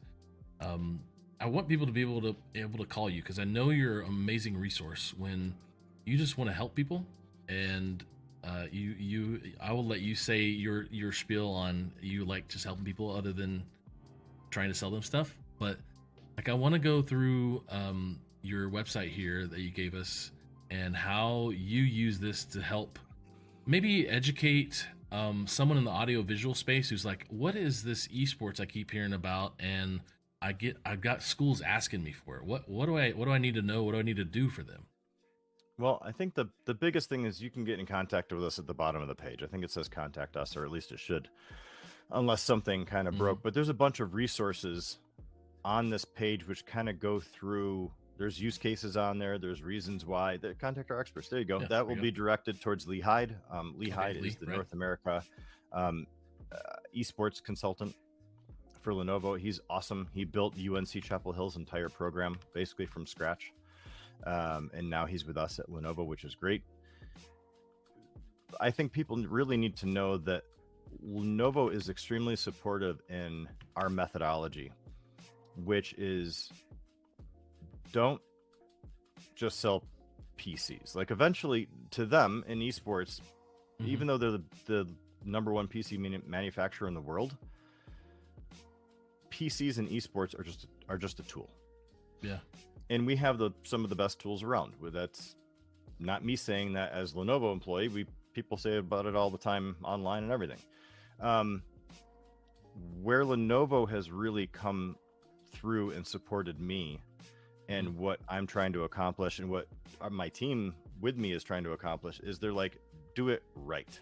I want people to be able to call you, because I know you're an amazing resource when you just want to help people. And I will let you say your spiel on you like just helping people other than trying to sell them stuff. But like, I want to go through your website here that you gave us and how you use this to help maybe educate someone in the audio visual space who's like, what is this esports I keep hearing about? And I've got schools asking me for it. What do I need to know? What do I need to do for them? Well, I think the biggest thing is you can get in contact with us at the bottom of the page. I think it says contact us, or at least it should, unless something kind of broke. But there's a bunch of resources on this page which kind of go through. There's use cases on there. There's reasons why. Contact our experts. There you go. Yeah, that will be directed towards Lee Hyde. Lee Hyde is the North America esports consultant for Lenovo. He's awesome. He built UNC Chapel Hill's entire program basically from scratch. And now he's with us at Lenovo, which is great. I think people really need to know that Lenovo is extremely supportive in our methodology, which is, don't just sell PCs. Like, eventually, to them in esports, even though they're the number one PC manufacturer in the world, PCs and esports are just a tool. Yeah. And we have some of the best tools around. That's not me saying that as Lenovo employee. People say about it all the time online and everything. Where Lenovo has really come through and supported me and what I'm trying to accomplish and what my team with me is trying to accomplish is they're like, do it right.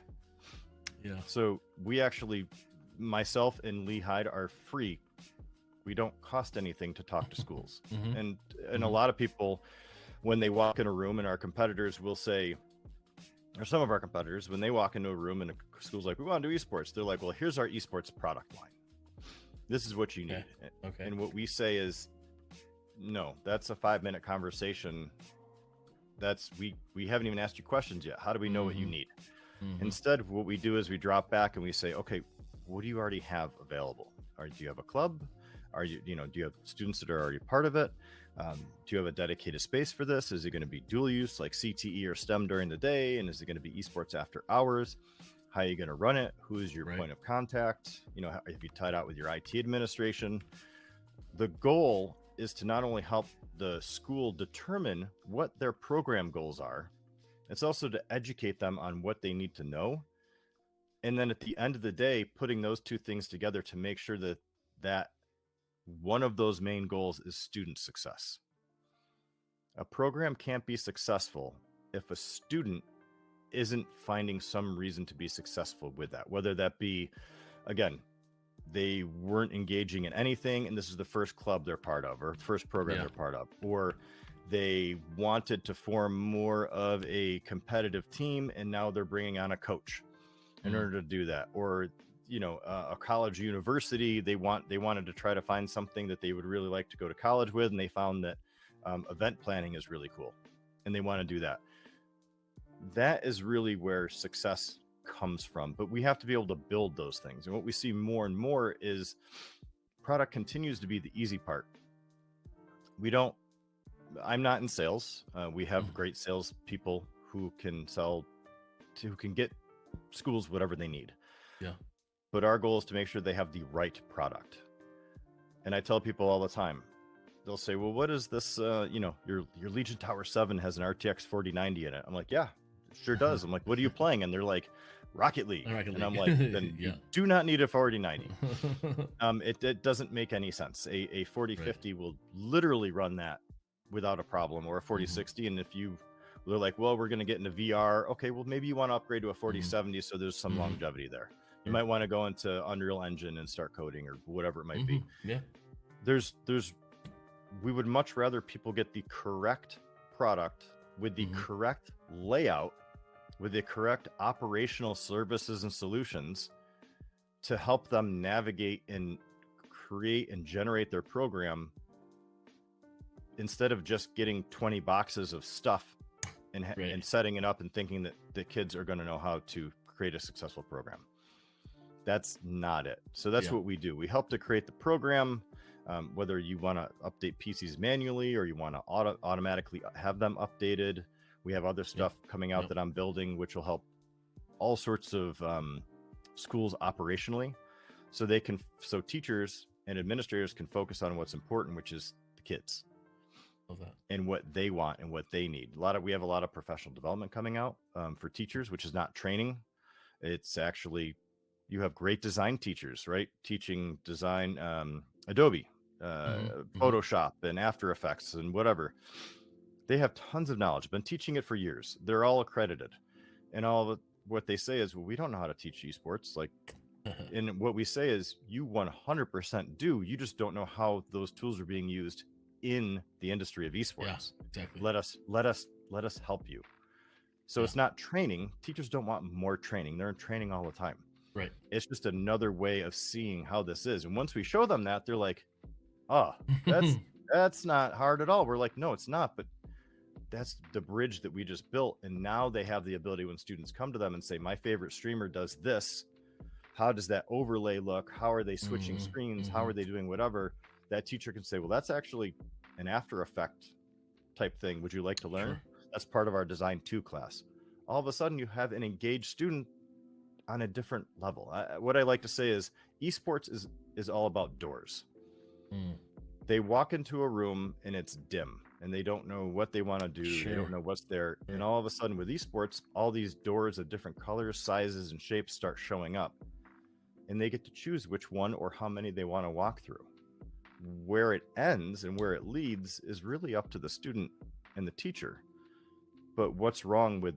Yeah. So we actually, myself and Lee Hyde, are free. We don't cost anything to talk to schools. And a lot of people, when they walk in a room, and our competitors will say, or some of our competitors, when they walk into a room and a school's like, we want to do esports, they're like, well, here's our esports product line. This is what you need. Okay. And what we say is, no, that's a 5-minute conversation. We haven't even asked you questions yet. How do we know what you need? Instead, what we do is we drop back and we say, okay, what do you already have available? Or do you have a club? Do you have students that are already part of it? Do you have a dedicated space for this? Is it going to be dual use, like CTE or STEM during the day? And is it going to be esports after hours? How are you going to run it? Who is your point of contact? Have you tied out with your IT administration? The goal is to not only help the school determine what their program goals are, it's also to educate them on what they need to know. And then at the end of the day, putting those two things together to make sure that one of those main goals is student success. A program can't be successful if a student isn't finding some reason to be successful with that, whether that be, again, they weren't engaging in anything and this is the first club they're part of, or first program they're part of, or they wanted to form more of a competitive team and now they're bringing on a coach in order to do that, or a college university, they wanted to try to find something that they would really like to go to college with, and they found that event planning is really cool and they want to do that. That is really where success comes from, but we have to be able to build those things. And what we see more and more is product continues to be the easy part. I'm not in sales. We have great sales people who can get schools whatever they need. Yeah. But our goal is to make sure they have the right product. And I tell people all the time, they'll say, well, what is this? Your Legion Tower 7 has an RTX 4090 in it. I'm like, yeah, it sure does. I'm like, what are you playing? And they're like, Rocket League. And I'm like, then you do not need a 4090. It doesn't make any sense. A 4050 will literally run that without a problem, or a 4060. And if they're like, well, we're going to get into VR. Okay, well, maybe you want to upgrade to a 4070 so there's some longevity there. You might want to go into Unreal Engine and start coding or whatever it might be. Yeah. We would much rather people get the correct product with the correct layout, with the correct operational services and solutions to help them navigate and create and generate their program, instead of just getting 20 boxes of stuff and setting it up and thinking that the kids are going to know how to create a successful program. That's not it. So that's Yeah. what we do. We help to create the program, whether you want to update PCs manually or you want to automatically have them updated. We have other stuff coming out that I'm building, which will help all sorts of schools operationally, so teachers and administrators can focus on what's important, which is the kids. Love that. And what they want and what they need. We have a lot of professional development coming out for teachers, which is not training. It's actually, you have great design teachers, right? Teaching design, Adobe, Photoshop and After Effects and whatever. They have tons of knowledge, been teaching it for years. They're all accredited. And what they say is, well, we don't know how to teach esports. Like, and what we say is, you 100% do. You just don't know how those tools are being used in the industry of esports. Yeah, exactly. Let us help you. So it's not training. Teachers don't want more training. They're in training all the time. Right. It's just another way of seeing how this is. And once we show them that, they're like, oh, that's not hard at all. We're like, no, it's not. But that's the bridge that we just built. And now they have the ability, when students come to them and say, my favorite streamer does this, how does that overlay look? How are they switching screens? How are they doing whatever? That teacher can say, well, that's actually an After Effect type thing. Would you like to learn? Sure. That's part of our Design 2 class. All of a sudden, you have an engaged student on a different level. What I like to say is, esports is all about doors. They walk into a room and it's dim and they don't know what they want to do. Sure. They don't know what's there. And all of a sudden with esports, all these doors of different colors, sizes, and shapes start showing up. And they get to choose which one or how many they want to walk through. Where it ends and where it leads is really up to the student and the teacher. But what's wrong with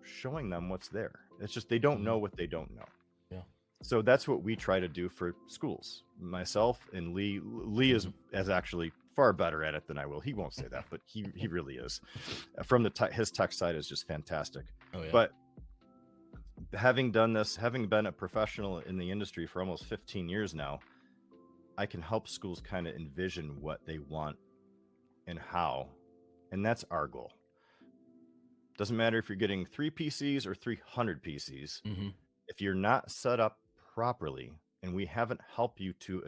showing them what's there? It's just they don't know what they don't know. Yeah. So that's what we try to do for schools. Myself and Lee. Lee is actually far better at it than I will. He won't say that, but he really is. From his tech side is just fantastic. Oh, yeah. But having done this, having been a professional in the industry for almost 15 years now, I can help schools kind of envision what they want and how. And that's our goal. Doesn't matter if you're getting 3 PCs or 300 PCs. If you're not set up properly and we haven't helped you to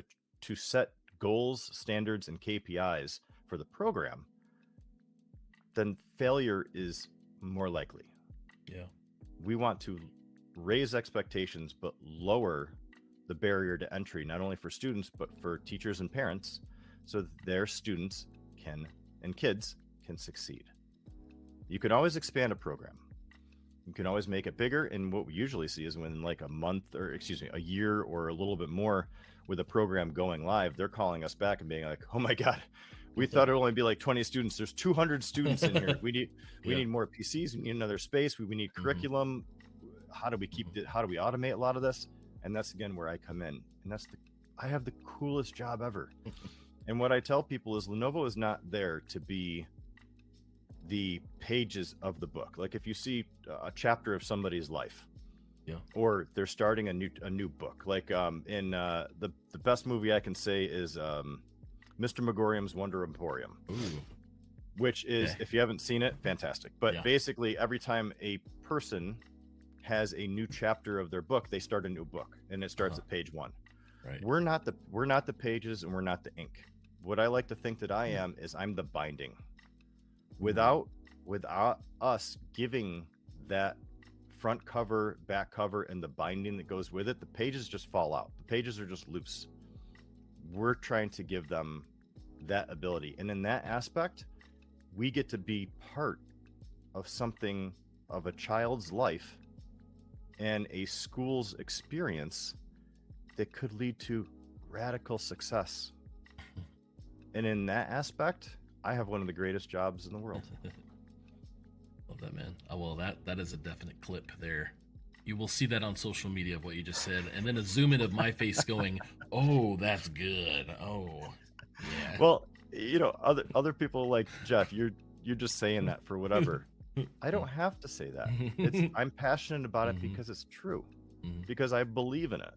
set goals, standards, and KPIs for the program, then failure is more likely. Yeah. We want to raise expectations, but lower the barrier to entry, not only for students, but for teachers and parents, so that their students and kids can succeed. You can always expand a program. You can always make it bigger. And what we usually see is when like a year or a little bit more with a program going live, they're calling us back and being like, oh my God, we thought it would only be like 20 students. There's 200 students in here. We need more PCs. We need another space. We need curriculum. How do we automate a lot of this? And that's again where I come in. And I have the coolest job ever. And what I tell people is Lenovo is not there to be the pages of the book. Like if you see a chapter of somebody's life, or they're starting a new book, like in the best movie I can say is Mr. Megorium's Wonder Emporium. Ooh. Which is, if you haven't seen it, fantastic. But basically every time a person has a new chapter of their book, they start a new book and it starts at page 1. Right. We're not the pages and we're not the ink. What I like to think that I am is I'm the binding. Without us giving that front cover, back cover, and the binding that goes with it, the pages just fall out. The pages are just loose. We're trying to give them that ability. And in that aspect, we get to be part of something of a child's life and a school's experience that could lead to radical success. And in that aspect, I have one of the greatest jobs in the world. Love that, man. Oh, well, that is a definite clip there. You will see that on social media of what you just said, and then a zoom in of my face going, "Oh, that's good." Oh, yeah. Well, other people like Jeff, you're just saying that for whatever. I don't have to say that. I'm passionate about it because it's true, because I believe in it,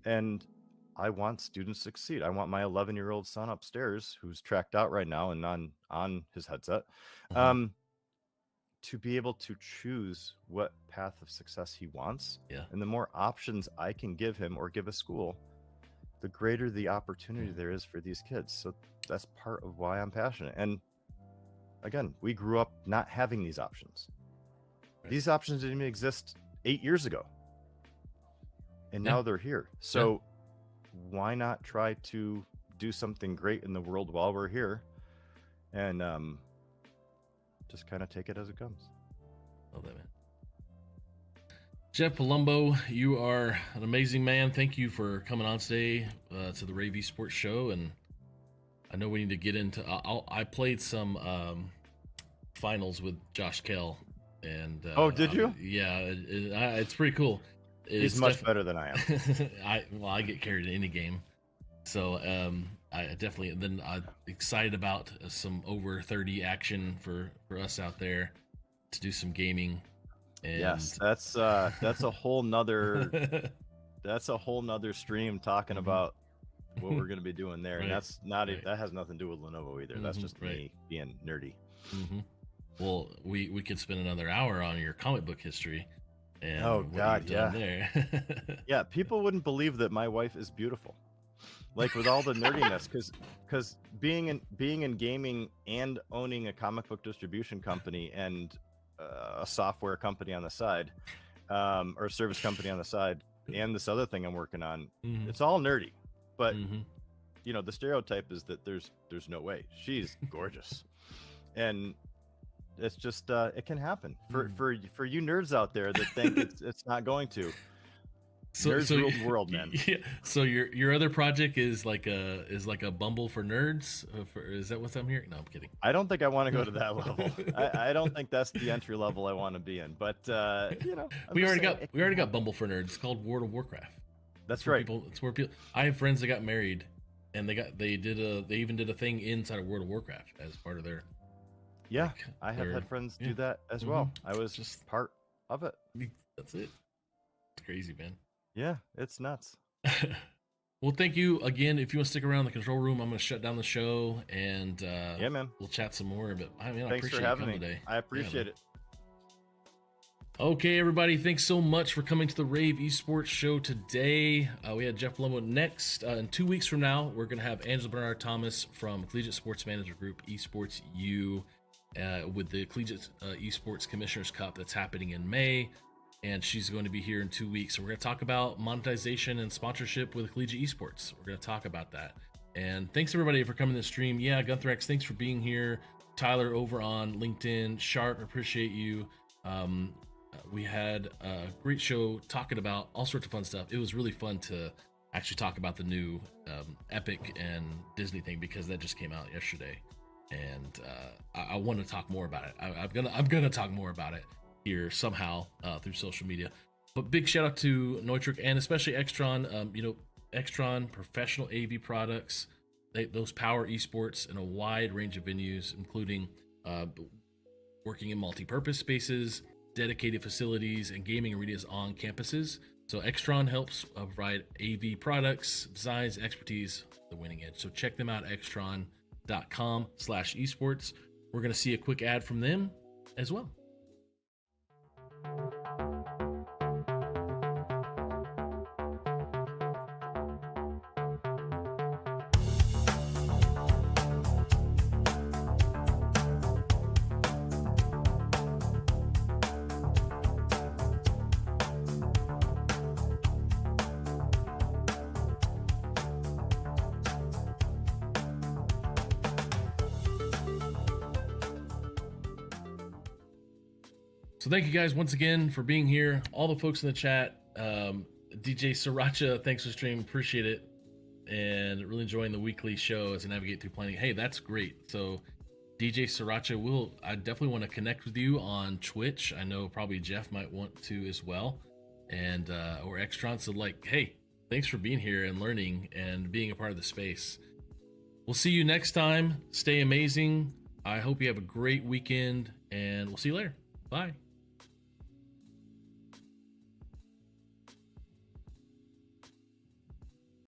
and I want students to succeed. I want my 11-year-old son upstairs, who's tracked out right now and on his headset, to be able to choose what path of success he wants. Yeah. And the more options I can give him or give a school, the greater the opportunity there is for these kids. So that's part of why I'm passionate. And again, we grew up not having these options. Right. These options didn't even exist 8 years ago. And now they're here. So why not try to do something great in the world while we're here? And just kind of take it as it comes. Love that, man. Jeff Palumbo, you are an amazing man. Thank you for coming on today to the rAVe Esports Show. And I know we need to get into. I played some finals with Josh Kell, and oh, did you? Yeah, it's pretty cool. He's much better than I am. I get carried in any game, so I definitely. Then I'm excited about some over 30 action for us out there to do some gaming. And yes, that's a whole nother stream talking about what we're going to be doing there. Right. And that's not Right. that has nothing to do with Lenovo either. That's just me being nerdy. Well, we could spend another hour on your comic book history. And Oh, what God, you've done there. Yeah, people wouldn't believe that my wife is beautiful, like with all the nerdiness, because being in gaming and owning a comic book distribution company and a software company on the side, or a service company on the side, and this other thing I'm working on, it's all nerdy. But you know, the stereotype is that there's no way. She's gorgeous, and it's just it can happen for you nerds out there that think it's not going to. Nerds rule the world, man. Yeah. So your other project is like a Bumble for nerds. Is that what I'm hearing? No, I'm kidding. I don't think I want to go to that level. I don't think that's the entry level I want to be in. But you know, we already got Bumble for nerds. It's called World of Warcraft. That's right. It's where people. I have friends that got married, and they even did a thing inside of World of Warcraft as part of their. Yeah, I have had friends do that as well. I was just part of it. That's it. It's crazy, man. Yeah, it's nuts. Well, thank you again. If you want to stick around in the control room, I'm going to shut down the show, and yeah, man, we'll chat some more. But I mean, thanks appreciate for having you me today. I appreciate it. Okay, everybody, thanks so much for coming to the rAVe Esports Show today. We had Jeff Palumbo. Next, in 2 weeks from now, we're going to have Angela Bernard Thomas from Collegiate Sports Manager Group, Esports U, with the Collegiate Esports Commissioners Cup that's happening in May. And she's going to be here in 2 weeks. So we're going to talk about monetization and sponsorship with Collegiate Esports. We're going to talk about that. And thanks everybody for coming to the stream. Yeah, Gunthrax, thanks for being here. Tyler over on LinkedIn. Sharp, appreciate you. We had a great show talking about all sorts of fun stuff. It was really fun to actually talk about the new Epic and Disney thing, because that just came out yesterday. And I want to talk more about it. I'm gonna talk more about it here somehow through social media. But big shout out to Neutrik and especially Extron. Extron professional AV products, those power esports in a wide range of venues, including working in multi-purpose spaces, dedicated facilities, and gaming arenas on campuses. So Extron helps provide AV products, designs, expertise, the winning edge. So check them out, extron.com/esports. We're going to see a quick ad from them as well. So thank you guys once again for being here. All the folks in the chat, DJ Sriracha, thanks for stream, appreciate it, and really enjoying the weekly show as I navigate through planning. Hey, that's great. So DJ Sriracha, I definitely want to connect with you on Twitch. I know probably Jeff might want to as well, and or Extron. So hey, thanks for being here and learning and being a part of the space. We'll see you next time. Stay amazing. I hope you have a great weekend, and we'll see you later. Bye.